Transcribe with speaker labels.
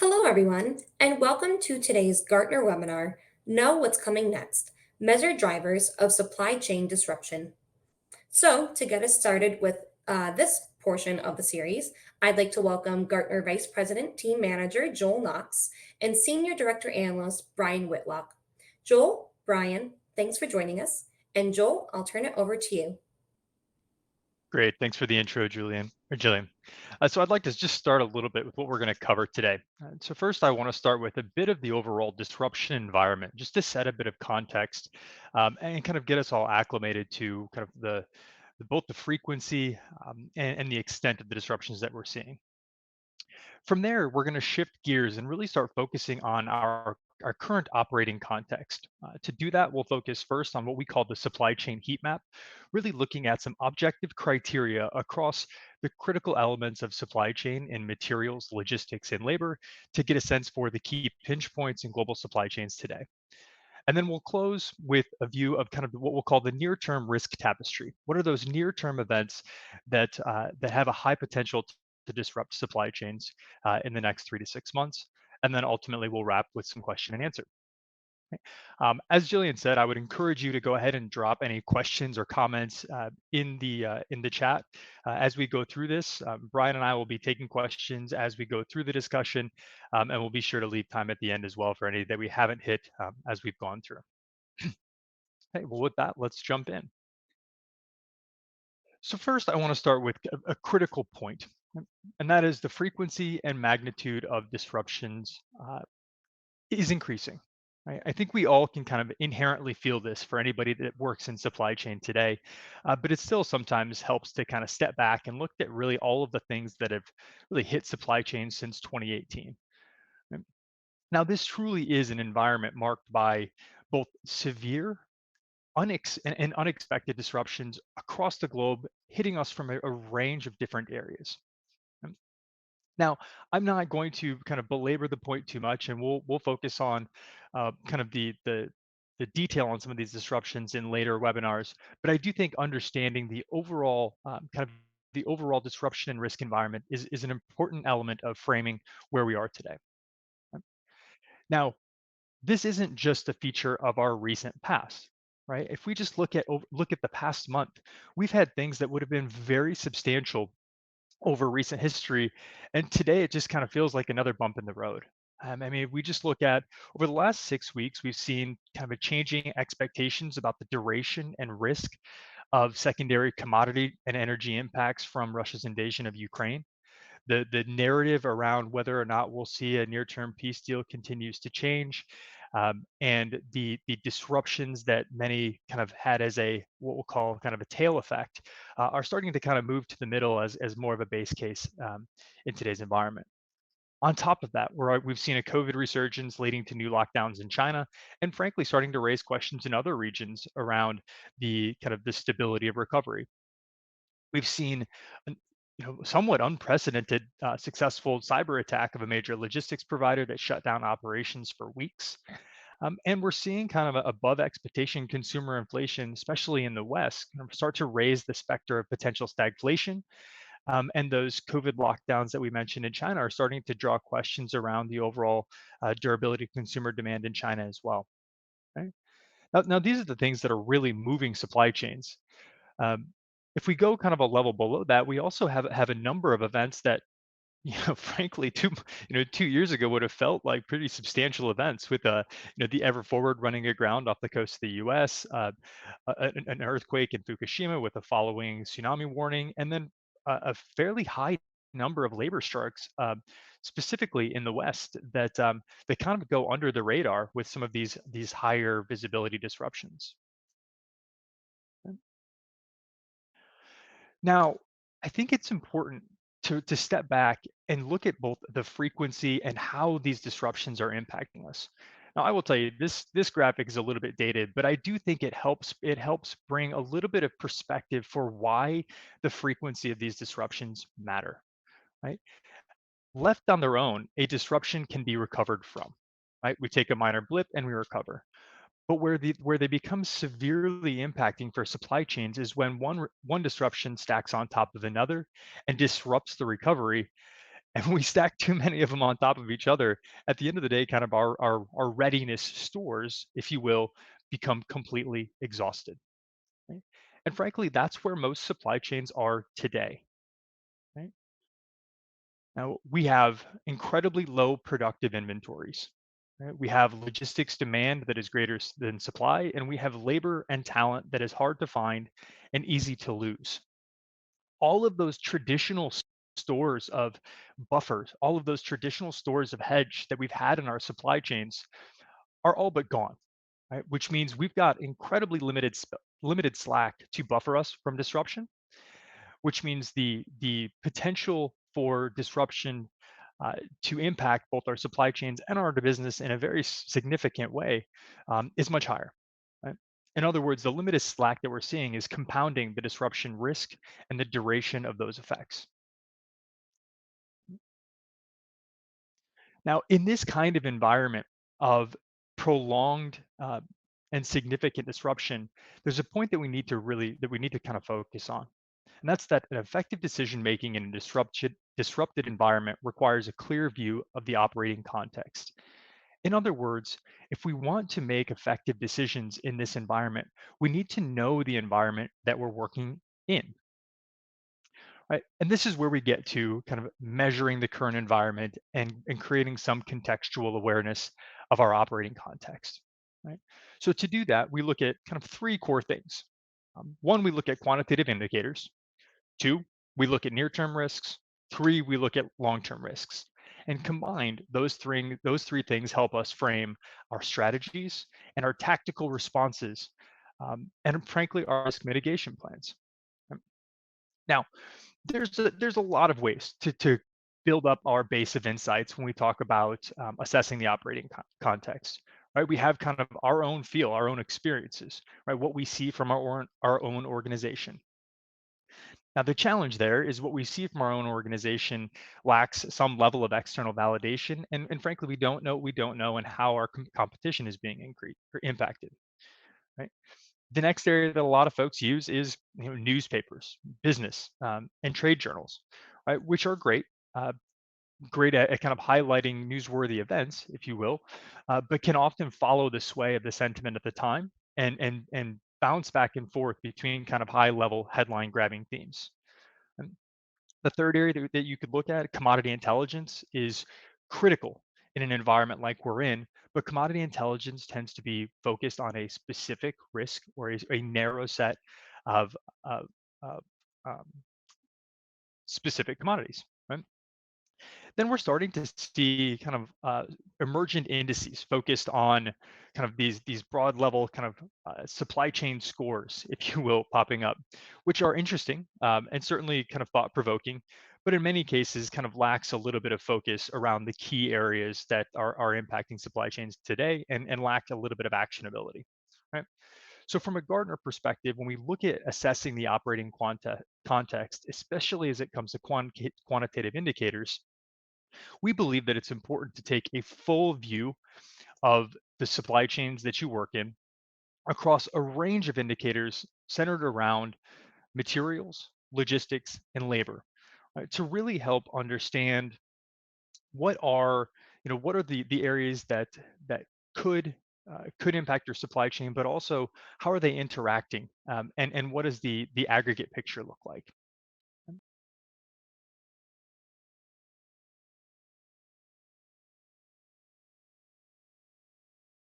Speaker 1: Hello, everyone, and welcome to today's Gartner webinar, Know What's Coming Next, Measure Drivers of Supply Chain Disruption. So, to get us started with this portion of the series, I'd like to welcome Gartner Vice President Team Manager Joel Knox and Senior Director Analyst Brian Whitlock. Joel, Brian, thanks for joining us. And Joel, I'll turn it over to you.
Speaker 2: Great. Thanks for the intro, Julian or Jillian. So I'd like to just start a little bit with what we're going to cover today. So first, I want to start with a bit of the overall disruption environment, just to set a bit of context and kind of get us all acclimated to kind of both the frequency and the extent of the disruptions that we're seeing. From there, we're going to shift gears and really start focusing on our current operating context. To do that, we'll focus first on what we call the supply chain heat map, really looking at some objective criteria across the critical elements of supply chain in materials, logistics, and labor to get a sense for the key pinch points in global supply chains today. And then we'll close with a view of kind of what we'll call the near-term risk tapestry. What are those near-term events that have a high potential to disrupt supply chains in the next 3 to 6 months? And then ultimately, we'll wrap with some question and answer. Okay. As Jillian said, I would encourage you to go ahead and drop any questions or comments in the chat as we go through this. Brian and I will be taking questions as we go through the discussion, and we'll be sure to leave time at the end as well for any that we haven't hit as we've gone through. Okay, well, with that, let's jump in. So first, I want to start with a critical point, and that is the frequency and magnitude of disruptions is increasing. Right? I think we all can kind of inherently feel this for anybody that works in supply chain today, but it still sometimes helps to kind of step back and look at really all of the things that have really hit supply chain since 2018. Right? Now, this truly is an environment marked by both severe and unexpected disruptions across the globe, hitting us from a range of different areas. Now, I'm not going to kind of belabor the point too much, and we'll focus on kind of the detail on some of these disruptions in later webinars. But I do think understanding the overall kind of the overall disruption and risk environment is an important element of framing where we are today. Right? Now, this isn't just a feature of our recent past, right? If we just look at the past month, we've had things that would have been very substantial over recent history. And today it just kind of feels like another bump in the road. I mean, if we just look at over the last 6 weeks, we've seen kind of a changing expectations about the duration and risk of secondary commodity and energy impacts from Russia's invasion of Ukraine. The narrative around whether or not we'll see a near-term peace deal continues to change, and the disruptions that many kind of had as a what we'll call kind of a tail effect are starting to kind of move to the middle as more of a base case in today's environment. On top of that, we've seen a COVID resurgence leading to new lockdowns in China, and frankly, starting to raise questions in other regions around the kind of the stability of recovery. We've seen an somewhat unprecedented successful cyber attack of a major logistics provider that shut down operations for weeks. And we're seeing kind of above expectation consumer inflation, especially in the West, kind of start to raise the specter of potential stagflation. And those COVID lockdowns that we mentioned in China are starting to draw questions around the overall durability of consumer demand in China as well. Right? Now, these are the things that are really moving supply chains. Um, if we go kind of a level below that, we also have a number of events that, frankly, 2 years ago would have felt like pretty substantial events with, the Ever Forward running aground off the coast of the U.S., an earthquake in Fukushima with a following tsunami warning, and then a fairly high number of labor strikes, specifically in the West, that kind of go under the radar with some of these higher visibility disruptions. Now, I think it's important to step back and look at both the frequency and how these disruptions are impacting us. Now, I will tell you this graphic is a little bit dated, but I do think it helps bring a little bit of perspective for why the frequency of these disruptions matter, right? Left on their own, a disruption can be recovered from, right? We take a minor blip and we recover. But where they become severely impacting for supply chains is when one disruption stacks on top of another and disrupts the recovery. And when we stack too many of them on top of each other, at the end of the day, kind of our readiness stores, if you will, become completely exhausted. Right? And frankly, that's where most supply chains are today. Right? Now, we have incredibly low productive inventories. Right? We have logistics demand that is greater than supply, and we have labor and talent that is hard to find and easy to lose. All of those traditional stores of buffers, all of those traditional stores of hedge that we've had in our supply chains are all but gone, right? Which means we've got incredibly limited slack to buffer us from disruption, which means the potential for disruption to impact both our supply chains and our business in a very significant way is much higher. Right? In other words, the limited slack that we're seeing is compounding the disruption risk and the duration of those effects. Now, in this kind of environment of prolonged and significant disruption, there's a point that we need to kind of focus on. And that's that an effective decision making in a disrupted environment requires a clear view of the operating context. In other words, if we want to make effective decisions in this environment, we need to know the environment that we're working in. Right? And this is where we get to kind of measuring the current environment and creating some contextual awareness of our operating context. Right? So to do that, we look at kind of three core things. One, we look at quantitative indicators. Two, we look at near-term risks. Three, we look at long-term risks. And combined, those three things help us frame our strategies and our tactical responses, and frankly, our risk mitigation plans. Now, there's a lot of ways to build up our base of insights when we talk about assessing the operating context. Right, we have kind of our own feel, our own experiences, right? What we see from our own organization. Now, the challenge there is what we see from our own organization lacks some level of external validation, and frankly, we don't know what we don't know and how our competition is being increased or impacted. Right. The next area that a lot of folks use is newspapers, business, and trade journals, right? Which are great, uh, great at kind of highlighting newsworthy events, if you will, but can often follow the sway of the sentiment at the time and bounce back and forth between kind of high level headline grabbing themes. And the third area that you could look at, commodity intelligence, is critical in an environment like we're in, but commodity intelligence tends to be focused on a specific risk or a narrow set of, of, of um, specific commodities. Right? Then we're starting to see kind of emergent indices focused on kind of these broad level kind of supply chain scores, if you will, popping up, which are interesting and certainly kind of thought provoking, but in many cases kind of lacks a little bit of focus around the key areas that are impacting supply chains today and lack a little bit of actionability. Right. So from a Gartner perspective, when we look at assessing the operating context, especially as it comes to quantitative indicators, we believe that it's important to take a full view of the supply chains that you work in across a range of indicators centered around materials, logistics, and labor, right, to really help understand what are what are the areas that could could impact your supply chain, but also how are they interacting, and what does the aggregate picture look like?